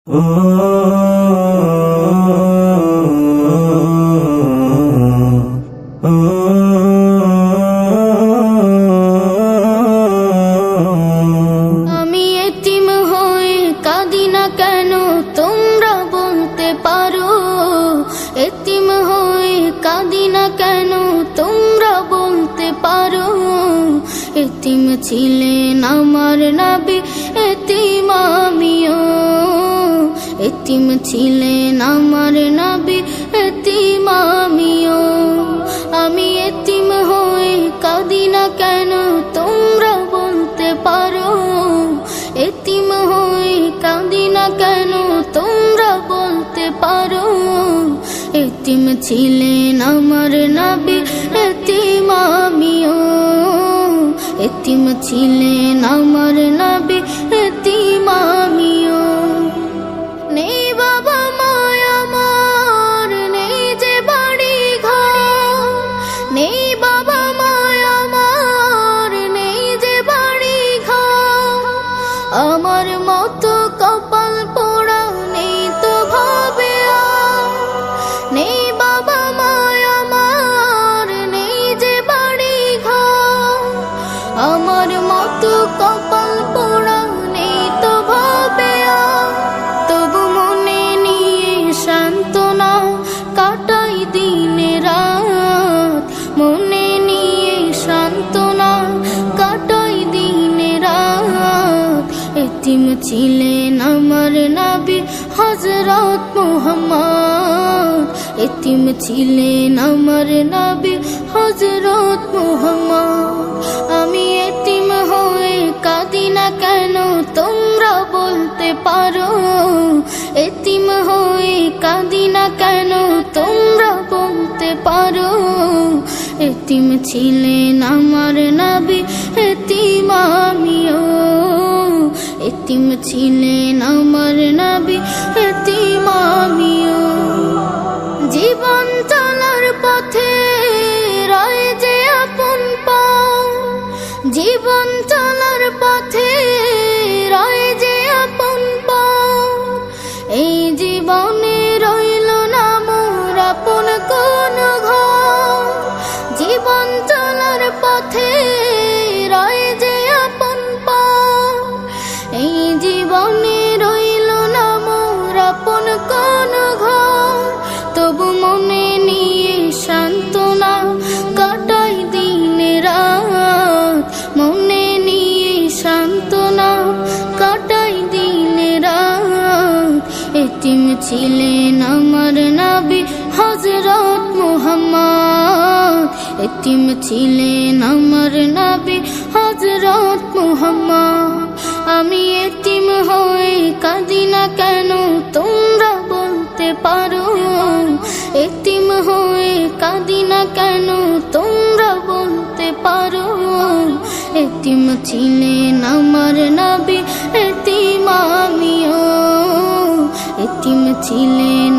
আমি এতিম হয়ে কাঁদি না কেন তোমরা বলতে পারো, এতিম হয়ে কাঁদি না কেন তোমরা বলতে পারো। এতিম ছিলেন আমার নবী, এতিম আমিও। এতিম ছিলেন আমার নবী, এতিম আমিও। আমি এতিম হয়ে কাঁদি না কেন তোমরা বলতে পারো, এতিম হয়ে কাঁদি না কেন তোমরা বলতে পারো। এতিম ছিলেন আমার নবী, এতিম আমিও। এতিম ছিলেন আমার নবী, এতিম আমিও। নেই বাবা মায় আমার, নেই যে বাড়ি ঘর, নেই বাবা মায় আমার, নেই যে বাড়ি ঘর। আমার মতো কপাল পোড়া নেই তো ভাবে আর, নেই বাবা মায় আমার, নেই যে বাড়ি ঘর। আমার মতো কপাল পোড়া নেই তো ভাবে আর, তবু মনে নিয়ে সান্ত্বনা কাটাই দিনে রাত। মনে নিয়ে সান্ত্বনা কাটাই দিনে রাত। এতিম ছিলেন আমার নবী হযরত মুহাম্মদ, এতিম ছিলেন আমার নবী হযরত মুহাম্মদ। আমি এতিম হয়ে কাঁদি না কেন তোমরা বলতে পারো, এতিম হয়ে কাঁদি না কেন তোমরা বলতে পারো। এতিম ছিলেন আমার নবী, এতিম আমিও। এতিম ছিলেন আমার নবী, এতিম আমিও। জীবন চলার পথে রয় যে আপন পাও, জীবন চলার পথে রয় যে আপন পাও। এই জীবনে রইল না মোর আপন কোন ঘর, জীবন চলার পথে রয় যে আপন পাও। এই জীবনে রইল না মোর আপন কোন ঘর, তবু মনে নিয়ে সান্ত্বনা কাটাই দিনে রাত। মনে নিয়ে সান্ত্বনা কাটাই দিনে রাত। এতিম ছিলেন আমার নবী হযরত মুহাম্মদ, এতিম ছিলেন আমার নবী হযরত মুহাম্মদ। আমি এতিম হয়ে কাঁদি না কেন তোমরা বলতে পারো, এতিম হয়ে কাঁদি না কেন তোমরা বলতে পারো। এতিম ছিলেন আমার নবী, এতিম আমিও। এতিম ছিলেন